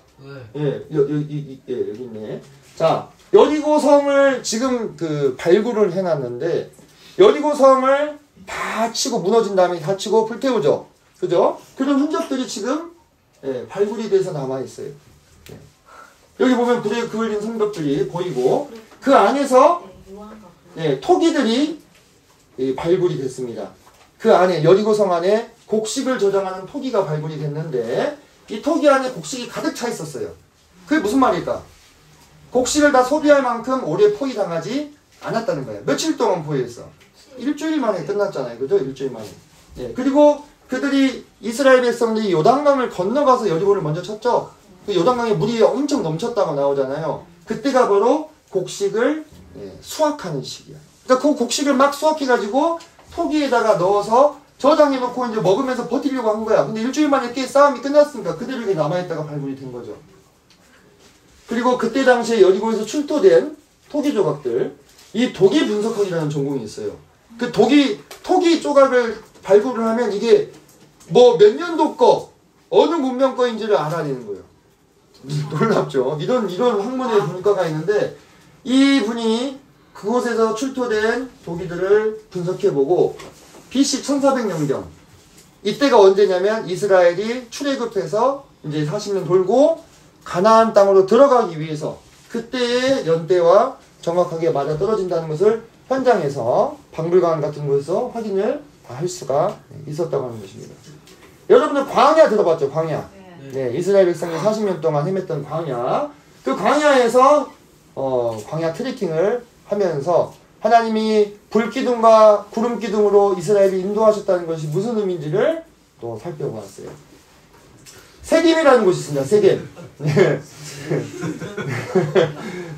네. 여기 있네. 자, 여리고 성을 지금 발굴을 해놨는데 여리고 성을 다 치고 무너진 다음에 다 치고 불태우죠. 그죠? 그런 흔적들이 지금 발굴이 돼서 남아있어요. 여기 보면 불에 그을린 성벽들이 보이고 그 안에서 토기들이 발굴이 됐습니다. 그 안에 여리고성 안에 곡식을 저장하는 토기가 발굴이 됐는데 이 토기 안에 곡식이 가득 차 있었어요. 그게 무슨 말일까? 곡식을 다 소비할 만큼 오래 포위당하지 않았다는 거예요. 며칠 동안 포위했어? 일주일 만에 끝났잖아요. 그죠? 일주일 만에. 그리고 그들이 이스라엘 백성들이 요단강을 건너가서 여리고를 먼저 쳤죠. 그 요단강에 물이 엄청 넘쳤다고 나오잖아요. 그때가 바로 곡식을 수확하는 시기야. 그러니까 그 곡식을 막 수확해가지고 토기에다가 넣어서 저장해놓고 이제 먹으면서 버티려고 한 거야. 근데 일주일 만에 싸움이 끝났으니까 그대로 남아있다가 발굴이 된 거죠. 그리고 그때 당시에 여리고에서 출토된 토기 조각들, 이 도기 분석학이라는 전공이 있어요. 그 토기 조각을 발굴을 하면 이게 뭐 몇 년도 거, 어느 문명 거인지를 알아내는 거예요. 놀랍죠? 이런 학문의 분과가 있는데, 이 분이 그곳에서 출토된 도기들을 분석해보고, BC 1400년경, 이때가 언제냐면 이스라엘이 출애굽해서 이제 40년 돌고 가나안 땅으로 들어가기 위해서 그때의 연대와 정확하게 맞아 떨어진다는 것을 현장에서 박물관 같은 곳에서 확인을 다 할 수가 있었다고 하는 것입니다. 여러분들 광야 들어봤죠? 광야. 네, 이스라엘 백성이 40년 동안 헤맸던 광야. 그 광야에서 광야 트레킹을 하면서 하나님이 불기둥과 구름기둥으로 이스라엘을 인도하셨다는 것이 무슨 의미인지를 또 살펴보았어요. 세겜이라는 곳이 있습니다. 세겜. 네.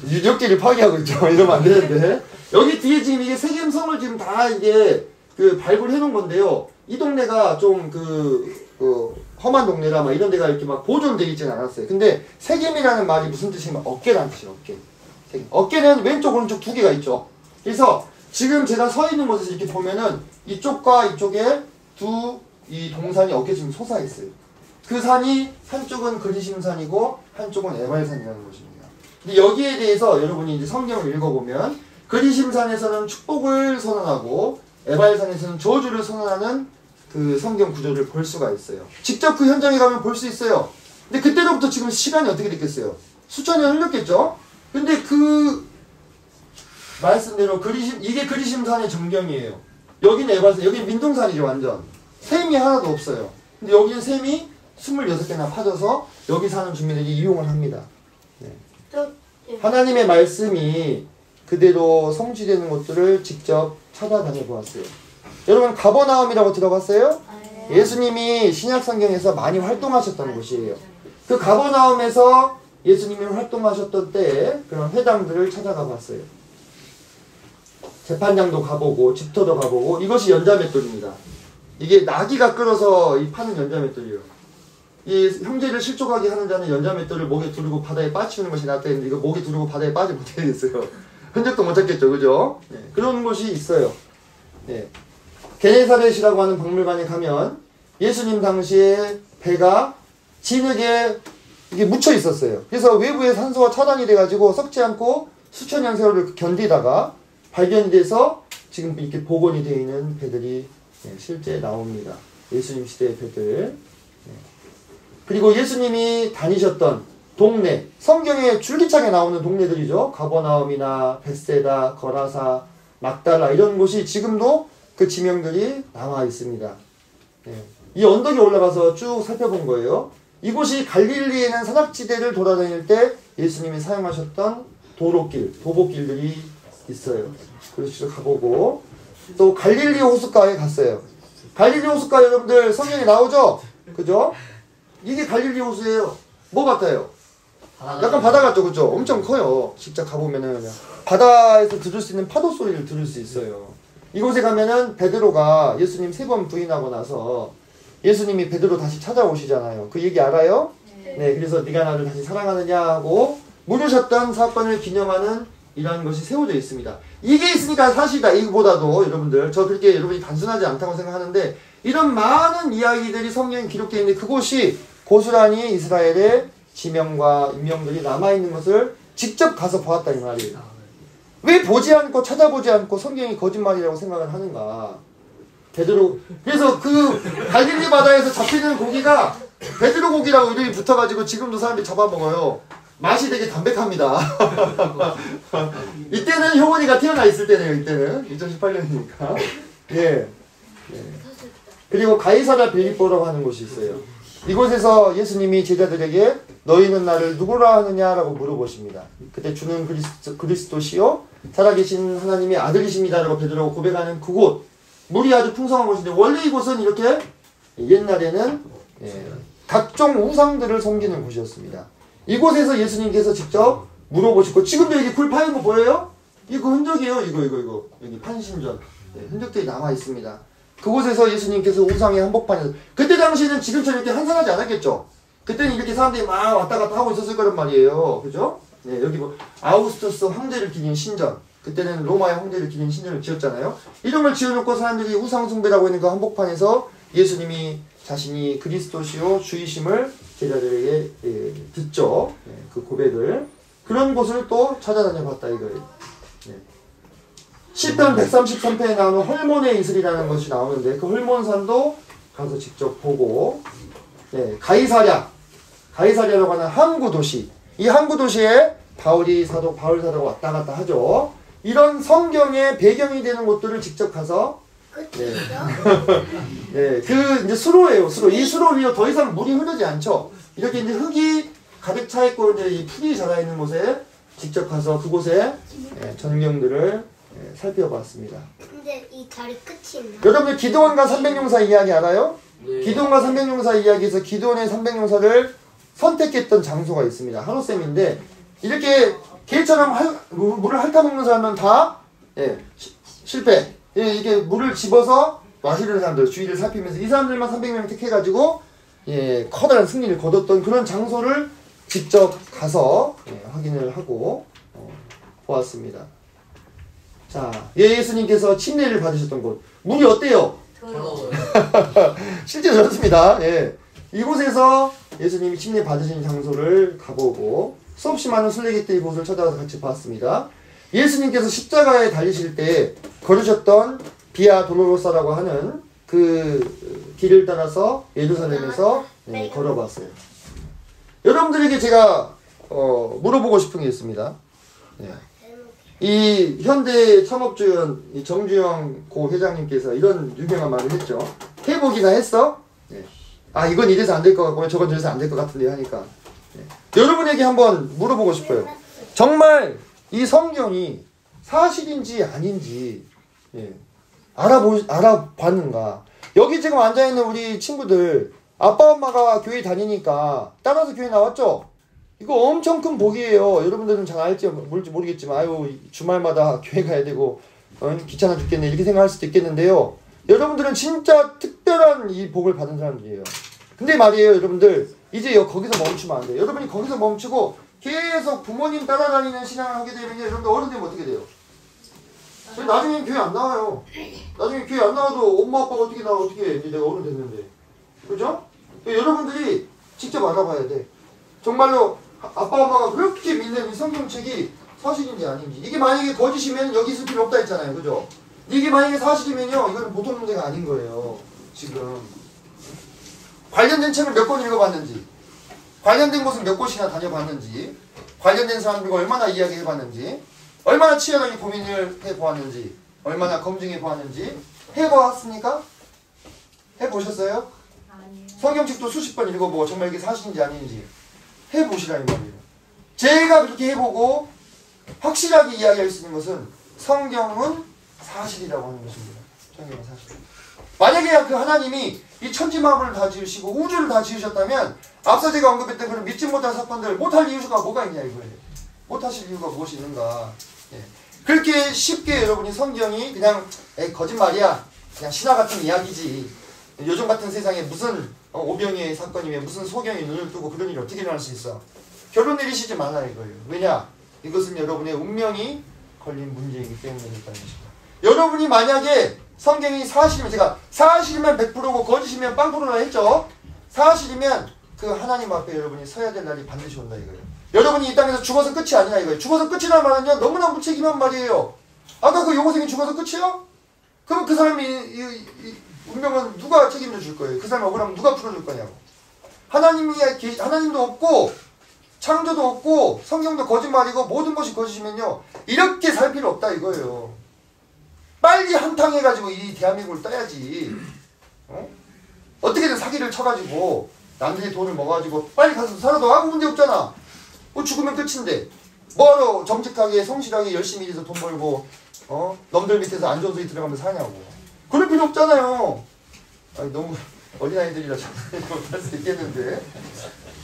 유적지를 파괴하고 있죠. 이러면 안 되는데. 여기 뒤에 지금 이게 세겜성을 지금 다 이게 발굴해 놓은 건데요. 이 동네가 좀 험한 동네라 막 이런 데가 이렇게 막 보존되어 있지는 않았어요. 근데 세겜이라는 말이 무슨 뜻이냐면 어깨라는 뜻이에요. 어깨. 세겜. 어깨는 왼쪽 오른쪽 두 개가 있죠. 그래서 지금 제가 서 있는 곳에서 이렇게 보면은 이쪽과 이쪽에 이 동산이 어깨쯤 솟아있어요. 그 산이 한쪽은 그리심산이고 한쪽은 에발산이라는 것입니다. 근데 여기에 대해서 여러분이 이제 성경을 읽어보면 그리심산에서는 축복을 선언하고 에발산에서는 저주를 선언하는 그 성경 구조를 볼 수가 있어요. 직접 그 현장에 가면 볼 수 있어요. 근데 그때로부터 지금 시간이 어떻게 됐겠어요? 수천 년 흘렀겠죠? 근데 그 말씀대로 이게 그리심산의 정경이에요. 여기는 에발산, 여기는 민둥산이죠, 완전. 샘이 하나도 없어요. 근데 여기는 샘이 26개나 파져서 여기 사는 주민들이 이용을 합니다. 네. 하나님의 말씀이 그대로 성취되는 곳들을 직접 찾아다녀 보았어요. 여러분, 가버나움이라고 들어봤어요? 예수님이 신약성경에서 많이 활동하셨던 곳이에요. 그 가버나움에서 예수님이 활동하셨던 때에 그런 회당들을 찾아가 봤어요. 재판장도 가보고 집터도 가보고. 이것이 연자맷돌입니다. 이게 나귀가 끌어서 파는 연자맷돌이에요. 이 형제를 실족하게 하는 자는 연자맷돌을 목에 두르고 바다에 빠치우는 것이 낫다 했는데 이거 목에 두르고 바다에 빠지면 어떻게 됐어요? 흔적도 못 찾겠죠, 그죠? 네, 그런 곳이 있어요. 네. 게네사렛이라고 하는 박물관에 가면 예수님 당시에 배가 진흙에 이게 묻혀 있었어요. 그래서 외부에 산소가 차단이 돼가지고 썩지 않고 수천 년 세월을 견디다가 발견이 돼서 지금 이렇게 복원이 되어 있는 배들이 실제 나옵니다. 예수님 시대의 배들. 그리고 예수님이 다니셨던 동네, 성경에 줄기차게 나오는 동네들이죠. 가버나움이나 벳세다, 거라사, 막달라 이런 곳이 지금도 그 지명들이 나와 있습니다. 이 언덕에 올라가서 쭉 살펴본 거예요. 이곳이 갈릴리에는 산악지대를 돌아다닐 때 예수님이 사용하셨던 도로길, 도보길들이 있어요. 그래서 가보고 또 갈릴리 호숫가에 갔어요. 갈릴리 호숫가 여러분들 성경에 나오죠? 그죠? 이게 갈릴리 호수예요. 뭐 같아요? 약간 바다 같죠? 그죠? 엄청 커요. 직접 가보면은 그냥 바다에서 들을 수 있는 파도 소리를 들을 수 있어요. 이곳에 가면은 베드로가 예수님 3번 부인하고 나서 예수님이 베드로 다시 찾아오시잖아요. 그 얘기 알아요? 네, 그래서 네가 나를 다시 사랑하느냐 하고 물으셨던 사건을 기념하는 이라는 것이 세워져 있습니다. 이게 있으니까 사실이다. 이거보다도 여러분들 저 그렇게 여러분이 단순하지 않다고 생각하는데 이런 많은 이야기들이 성경에 기록되어 있는데 그곳이 고스란히 이스라엘의 지명과 인명들이 남아있는 것을 직접 가서 보았다 이 말이에요. 왜 보지 않고 찾아보지 않고 성경이 거짓말이라고 생각을 하는가. 베드로 그래서 그 갈릴리 바다에서 잡히는 고기가 베드로 고기라고 이름이 붙어가지고 지금도 사람들이 잡아먹어요. 맛이 되게 담백합니다. 이때는 효원이가 태어나 있을 때네요. 이때는 2018년이니까. 예. 그리고 가이사랴 빌립보라고 하는 곳이 있어요. 이곳에서 예수님이 제자들에게 너희는 나를 누구라 하느냐라고 물어보십니다. 그때 주는 그리스도시요 살아계신 하나님의 아들이십니다라고 베드로가 고백하는 그곳. 물이 아주 풍성한 곳인데 원래 이곳은 이렇게 옛날에는 각종 우상들을 섬기는 곳이었습니다. 이곳에서 예수님께서 직접 물어보시고 지금도 여기 불 파인 거 보여요? 이거 흔적이에요. 이거 여기 판신전 흔적들이 남아 있습니다. 그곳에서 예수님께서 우상의 한복판에서 그때 당시에는 지금처럼 이렇게 한산하지 않았겠죠. 그때는 이렇게 사람들이 막 왔다 갔다 하고 있었을 거란 말이에요. 그죠? 네, 여기 뭐 아우구스투스 황제를 기린 신전. 그때는 로마의 황제를 기린 신전을 지었잖아요. 이런 걸 지어놓고 사람들이 우상숭배라고 있는 그 한복판에서 예수님이 자신이 그리스도시요 주이심을 제자들에게 듣죠. 네, 그 고백을. 그런 곳을 또 찾아다녀 봤다 이거예요. 네. 시편 133편에 나오는 헐몬의 이슬이라는 것이 나오는데 그 헐몬산도 가서 직접 보고 네, 가이사랴라고 하는 항구 도시. 이 항구 도시에 바울 사도가 왔다 갔다 하죠. 이런 성경의 배경이 되는 곳들을 직접 가서 네. 네, 그 이제 수로예요. 수로. 이 수로 위로 더 이상 물이 흐르지 않죠. 이렇게 이제 흙이 가득 차 있고 이제 이 풀이 자라 있는 곳에 직접 가서 그곳에 전경들을 살펴봤습니다. 근데 이 다리 끝이 있나? 여러분들 기드온과 300용사 이야기 알아요? 네. 기드온과 300용사 이야기에서 기드온의 300용사를 선택했던 장소가 있습니다. 한호쌤인데 이렇게 개처럼 물을 핥아먹는 사람은 다 실패. 이게 물을 집어서 마시는 사람들 주위를 살피면서 이 사람들만 300명 택해가지고 커다란 승리를 거뒀던 그런 장소를 직접 가서 확인을 하고 보았습니다. 자, 예수님께서 침례를 받으셨던 곳 물이 어때요? 더러워요. 실제 그렇습니다. 예. 이곳에서 예수님이 침례 받으신 장소를 가보고 수없이 많은 순례객들이 이곳을 찾아가서 같이 봤습니다. 예수님께서 십자가에 달리실 때 걸으셨던 비아 도로로사라고 하는 그 길을 따라서 예루살렘에서 걸어봤어요. 여러분들에게 제가 물어보고 싶은 게 있습니다. 이 현대 창업주연 정주영 고 회장님께서 이런 유명한 말을 했죠. 회복이나 했어? 아 이건 이래서 안 될 것 같고 저건 저래서 안 될 것 같은데 하니까 여러분에게 한번 물어보고 싶어요. 정말 이 성경이 사실인지 아닌지 알아봤는가? 여기 지금 앉아있는 우리 친구들 아빠 엄마가 교회 다니니까 따라서 교회 나왔죠? 이거 엄청 큰 복이에요. 여러분들은 잘 알지 모르겠지만 아유 주말마다 교회 가야 되고 귀찮아 죽겠네 이렇게 생각할 수도 있겠는데요. 여러분들은 진짜 특별한 이 복을 받은 사람들이에요. 근데 말이에요 여러분들 이제 거기서 멈추면 안 돼요. 여러분이 거기서 멈추고 계속 부모님 따라다니는 신앙을 하게 되면 여러분들 어른 되면 어떻게 돼요? 나중에 교회 안 나와요. 나중에 교회 안 나와도 엄마 아빠가 어떻게 나와 어떻게 해. 이제 내가 어른 됐는데 그죠? 여러분들이 직접 알아봐야 돼. 정말로 아빠 엄마가 그렇게 믿는 이 성경책이 사실인지 아닌지. 이게 만약에 거짓이면 여기 있을 필요 없다 했잖아요. 그죠? 이게 만약에 사실이면요 이거는 보통 문제가 아닌 거예요. 지금 관련된 책을 몇 권 읽어봤는지, 관련된 곳은 몇 곳이나 다녀봤는지, 관련된 사람들과 얼마나 이야기해봤는지, 얼마나 치열하게 고민을 해보았는지, 얼마나 검증해보았는지 해보았습니까? 해보셨어요? 아니요. 성경책도 수십 번 읽어보고 정말 이게 사실인지 아닌지 해보시라는 말이에요. 제가 그렇게 해보고 확실하게 이야기할 수 있는 것은 성경은 사실이라고 하는 것입니다. 성경은 사실. 만약에 그 하나님이 이 천지만물을 다 지으시고 우주를 다 지으셨다면 앞서 제가 언급했던 그런 믿지 못한 사건들 못할 이유가 뭐가 있냐 이거예요. 못하실 이유가 무엇이 있는가. 그렇게 쉽게 여러분이 성경이 그냥 거짓말이야 그냥 신화 같은 이야기지 요즘 같은 세상에 무슨 오병이의 사건이면 무슨 소경이 눈을 뜨고 그런 일이 어떻게 일어날 수 있어. 결론 내리시지 말라 이거예요. 왜냐? 이것은 여러분의 운명이 걸린 문제이기 때문에 그렇다는 것입니다. 여러분이 만약에 성경이 사실이면 제가 사실이면 100%고 거짓이면 0%라 했죠. 사실이면 그 하나님 앞에 여러분이 서야 될 날이 반드시 온다 이거예요. 여러분이 이 땅에서 죽어서 끝이 아니라 이거예요. 죽어서 끝이라는 말은요 너무나 무책임한 말이에요. 아까 그 여고생이 죽어서 끝이요? 그럼 그 사람이 이 운명은 누가 책임져 줄 거예요? 그 사람이 억울하면 누가 풀어줄 거냐고. 하나님도 없고 창조도 없고 성경도 거짓말이고 모든 것이 거짓이면요 이렇게 살 필요 없다 이거예요. 빨리 한탕 해가지고 이 대한민국을 떠야지. 어떻게든 사기를 쳐가지고 남들의 돈을 먹어가지고 빨리 가서 살아도 아무 문제 없잖아. 죽으면 끝인데 뭐하러 정직하게 성실하게 열심히 일해서 돈 벌고 넘들 밑에서 안 좋은 소리 들어가면서 사냐고. 그럴 필요 없잖아요. 아니, 너무 어린아이들이라 잘할 수 있겠는데.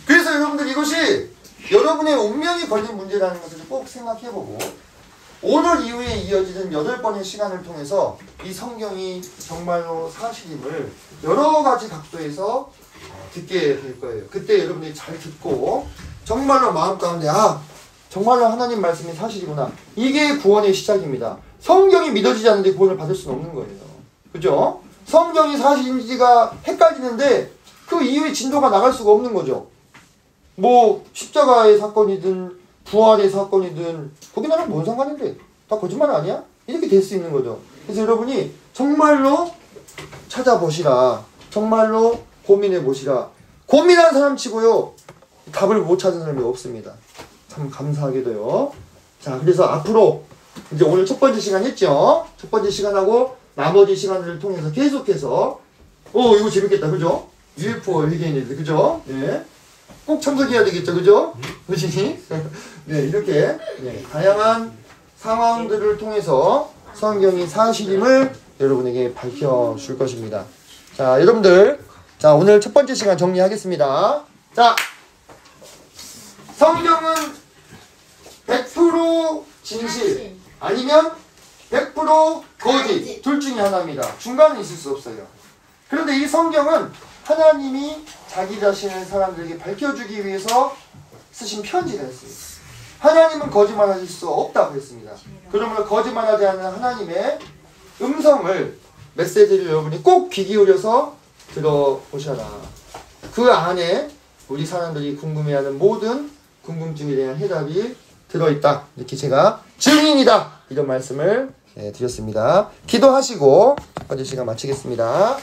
그래서 여러분들 이것이 여러분의 운명이 걸린 문제라는 것을 꼭 생각해보고 오늘 이후에 이어지는 8번의 시간을 통해서 이 성경이 정말로 사실임을 여러 가지 각도에서 듣게 될 거예요. 그때 여러분들이 잘 듣고 정말로 마음 가운데 정말로 하나님 말씀이 사실이구나. 이게 구원의 시작입니다. 성경이 믿어지지 않는데 구원을 받을 수는 없는 거예요. 그죠? 성경이 사실인지가 헷갈리는데 그 이후에 진도가 나갈 수가 없는 거죠. 뭐 십자가의 사건이든 부활의 사건이든 거기 나랑 뭔 상관인데 다 거짓말 아니야? 이렇게 될 수 있는 거죠. 그래서 여러분이 정말로 찾아보시라. 정말로 고민해 보시라. 고민한 사람 치고요 답을 못 찾은 사람이 없습니다. 참 감사하게도요. 자, 그래서 앞으로 이제 오늘 첫 번째 시간 했죠. 첫 번째 시간하고 나머지 시간들을 통해서 계속해서 이거 재밌겠다, 그죠? UFO 외계인들, 그죠? 예. 꼭 참석해야 되겠죠, 그죠? 그지? 네, 이렇게 다양한 상황들을 통해서 성경이 사실임을 여러분에게 밝혀줄 것입니다. 자, 여러분들, 자, 오늘 첫 번째 시간 정리하겠습니다. 자, 성경은 100% 진실 아니면 100% 거짓 둘 중에 하나입니다. 중간에 있을 수 없어요. 그런데 이 성경은 하나님이 자기 자신을 사람들에게 밝혀주기 위해서 쓰신 편지를 했어요. 하나님은 거짓말하실 수 없다고 했습니다. 그러므로 거짓말하지 않는 하나님의 음성을, 메시지를 여러분이 꼭 귀 기울여서 들어보셔라. 그 안에 우리 사람들이 궁금해하는 모든 궁금증에 대한 해답이 들어있다. 이렇게 제가 증인이다. 이런 말씀을 드렸습니다. 기도하시고 첫 번째 시간 마치겠습니다.